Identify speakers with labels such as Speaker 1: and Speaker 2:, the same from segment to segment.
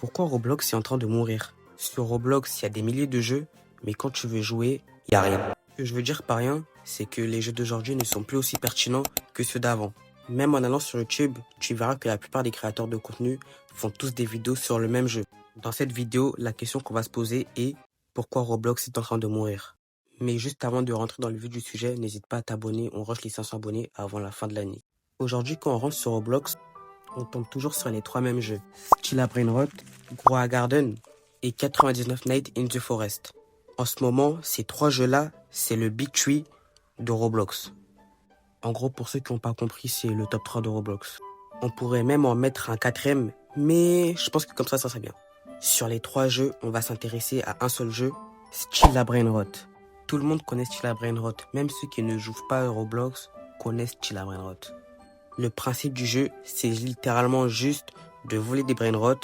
Speaker 1: Pourquoi Roblox est en train de mourir? Sur Roblox, il y a des milliers de jeux, mais quand tu veux jouer, il n'y a rien. Ce que je veux dire par rien, c'est que les jeux d'aujourd'hui ne sont plus aussi pertinents que ceux d'avant. Même en allant sur YouTube, tu verras que la plupart des créateurs de contenu font tous des vidéos sur le même jeu. Dans cette vidéo, la question qu'on va se poser est pourquoi Roblox est en train de mourir? Mais juste avant de rentrer dans le vif du sujet, n'hésite pas à t'abonner, on rush les 500 abonnés avant la fin de l'année. Aujourd'hui, quand on rentre sur Roblox, on tombe toujours sur les trois mêmes jeux. Stilla Brainrot, Grow Garden et 99 Nights in the Forest. En ce moment, ces trois jeux-là, c'est le Big Tree de Roblox. En gros, pour ceux qui n'ont pas compris, c'est le top 3 de Roblox. On pourrait même en mettre un quatrième, mais je pense que comme ça serait bien. Sur les trois jeux, on va s'intéresser à un seul jeu, Stilla Brainrot. Tout le monde connaît Stilla Brainrot, même ceux qui ne jouent pas à Roblox connaissent Stilla Brainrot. Le principe du jeu, c'est littéralement juste de voler des brainrots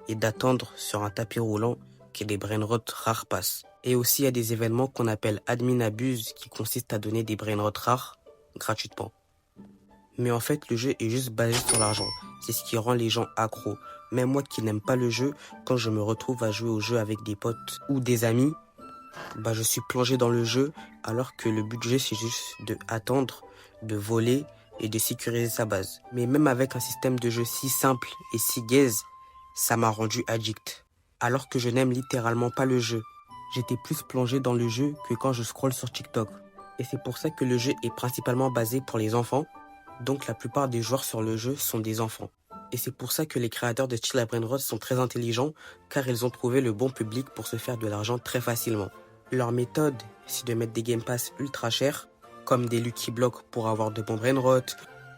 Speaker 1: et d'attendre sur un tapis roulant que les brainrots rares passent. Et aussi, il y a des événements qu'on appelle admin abuse qui consistent à donner des brainrots rares gratuitement. Mais en fait, le jeu est juste basé sur l'argent. C'est ce qui rend les gens accros. Même moi qui n'aime pas le jeu, quand je me retrouve à jouer au jeu avec des potes ou des amis, je suis plongé dans le jeu alors que le but du jeu, c'est juste de attendre, de voler et de sécuriser sa base. Mais même avec un système de jeu si simple et si gaze, ça m'a rendu addict. Alors que je n'aime littéralement pas le jeu. J'étais plus plongé dans le jeu que quand je scrolle sur TikTok. Et c'est pour ça que le jeu est principalement basé pour les enfants. Donc la plupart des joueurs sur le jeu sont des enfants. Et c'est pour ça que les créateurs de Stilla Brainrot sont très intelligents, car ils ont trouvé le bon public pour se faire de l'argent très facilement. Leur méthode, c'est de mettre des Game Pass ultra chers, comme des Lucky Blocks pour avoir de bons brainrots,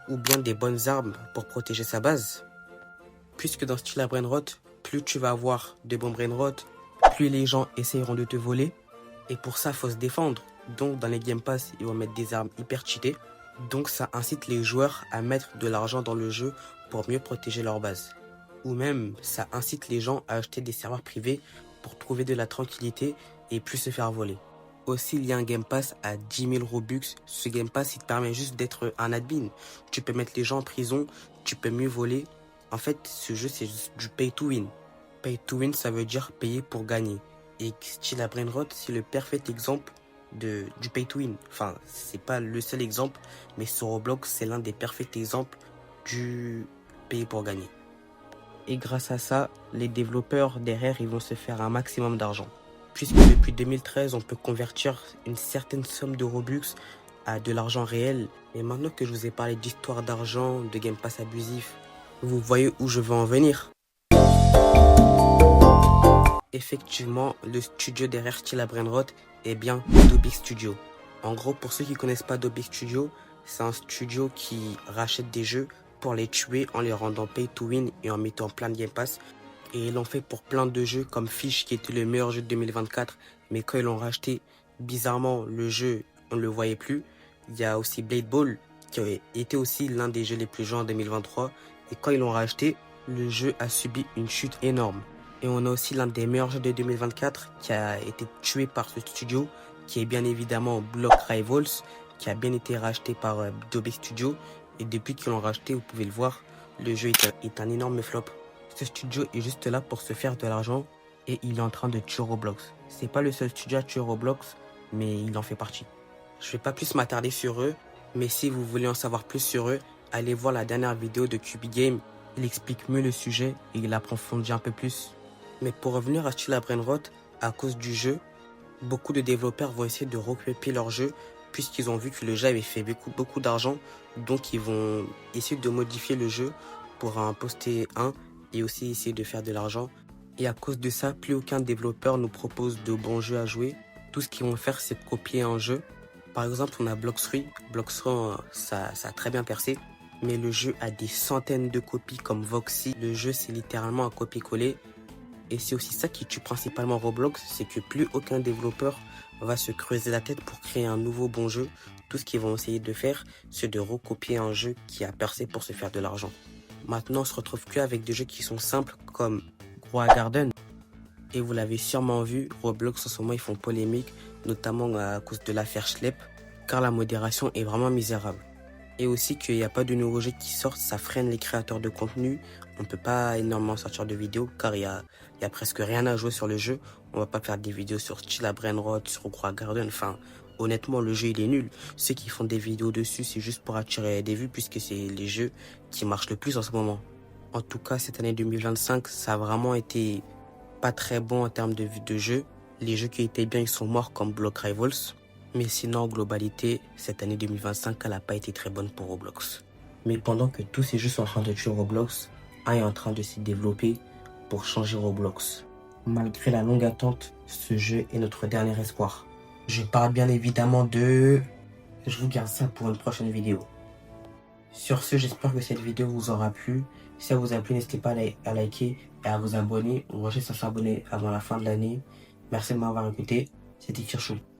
Speaker 1: ou bien des bonnes armes pour protéger sa base. Puisque dans Stilla Brainrot, plus tu vas avoir de bons brainrots, plus les gens essayeront de te voler, et pour ça, il faut se défendre. Donc dans les Game Pass, ils vont mettre des armes hyper cheatées, donc ça incite les joueurs à mettre de l'argent dans le jeu pour mieux protéger leur base. Ou même, ça incite les gens à acheter des serveurs privés pour trouver de la tranquillité et plus se faire voler. Aussi, il y a un Game Pass à 10 000 Robux. Ce Game Pass, il te permet juste d'être un admin. Tu peux mettre les gens en prison, tu peux mieux voler. En fait, ce jeu, c'est juste du pay to win. Pay to win, ça veut dire payer pour gagner. Et Stilla Brainrot, c'est le parfait exemple du pay to win. Enfin, c'est pas le seul exemple, mais sur Roblox, c'est l'un des parfaits exemples du payer pour gagner. Et grâce à ça, les développeurs derrière, ils vont se faire un maximum d'argent. Puisque depuis 2013, on peut convertir une certaine somme de Robux à de l'argent réel. Et maintenant que je vous ai parlé d'histoire d'argent, de Game Pass abusif, vous voyez où je veux en venir. Effectivement, le studio derrière Stilla Brainrot est bien Adobe Studio. En gros, pour ceux qui ne connaissent pas Adobe Studio, c'est un studio qui rachète des jeux pour les tuer en les rendant pay to win et en mettant plein de Game Pass. Et ils l'ont fait pour plein de jeux comme Fish qui était le meilleur jeu de 2024. Mais quand ils l'ont racheté, bizarrement, le jeu, on ne le voyait plus. Il y a aussi Blade Ball qui était aussi l'un des jeux les plus joués en 2023. Et quand ils l'ont racheté, le jeu a subi une chute énorme. Et on a aussi l'un des meilleurs jeux de 2024 qui a été tué par ce studio, qui est bien évidemment Block Rivals, qui a bien été racheté par Adobe Studio. Et depuis qu'ils l'ont racheté, vous pouvez le voir, le jeu est un énorme flop. Ce studio est juste là pour se faire de l'argent et il est en train de tuer Roblox. C'est pas le seul studio à tuer Roblox, mais il en fait partie. Je vais pas plus m'attarder sur eux, mais si vous voulez en savoir plus sur eux, allez voir la dernière vidéo de QBGame. Il explique mieux le sujet et il approfondit un peu plus. Mais pour revenir à Stilla Brainrot, à cause du jeu, beaucoup de développeurs vont essayer de recopier leur jeu puisqu'ils ont vu que le jeu avait fait beaucoup d'argent. Donc ils vont essayer de modifier le jeu pour en poster un et aussi essayer de faire de l'argent. Et à cause de ça, plus aucun développeur nous propose de bons jeux à jouer. Tout ce qu'ils vont faire, c'est de copier un jeu. Par exemple, on a Blox-Fruits. Blox-Fruits, ça a très bien percé. Mais le jeu a des centaines de copies comme Voxy. Le jeu, c'est littéralement un copier-coller. Et c'est aussi ça qui tue principalement Roblox, c'est que plus aucun développeur va se creuser la tête pour créer un nouveau bon jeu. Tout ce qu'ils vont essayer de faire, c'est de recopier un jeu qui a percé pour se faire de l'argent. Maintenant, on se retrouve plus avec des jeux qui sont simples comme Grow Garden. Et vous l'avez sûrement vu, Roblox en ce moment ils font polémique, notamment à cause de l'affaire Schlep, car la modération est vraiment misérable. Et aussi qu'il n'y a pas de nouveaux jeux qui sortent, ça freine les créateurs de contenu. On peut pas énormément sortir de vidéos car il y a presque rien à jouer sur le jeu. On va pas faire des vidéos sur Chilla Brainrot, sur Croix Garden. Enfin, honnêtement, le jeu il est nul. Ceux qui font des vidéos dessus, c'est juste pour attirer des vues puisque c'est les jeux qui marchent le plus en ce moment. En tout cas, cette année 2025, ça a vraiment été pas très bon en termes de jeux. Les jeux qui étaient bien, ils sont morts comme Block Rivals. Mais sinon, en globalité, cette année 2025, elle n'a pas été très bonne pour Roblox. Mais pendant que tous ces jeux sont en train de tuer Roblox, un est en train de se développer pour changer Roblox. Malgré la longue attente, ce jeu est notre dernier espoir. Je parle bien évidemment de... Je vous garde ça pour une prochaine vidéo. Sur ce, j'espère que cette vidéo vous aura plu. Si elle vous a plu, n'hésitez pas à liker et à vous abonner. On va juste à s'abonner avant la fin de l'année. Merci de m'avoir écouté. C'était Kirchou.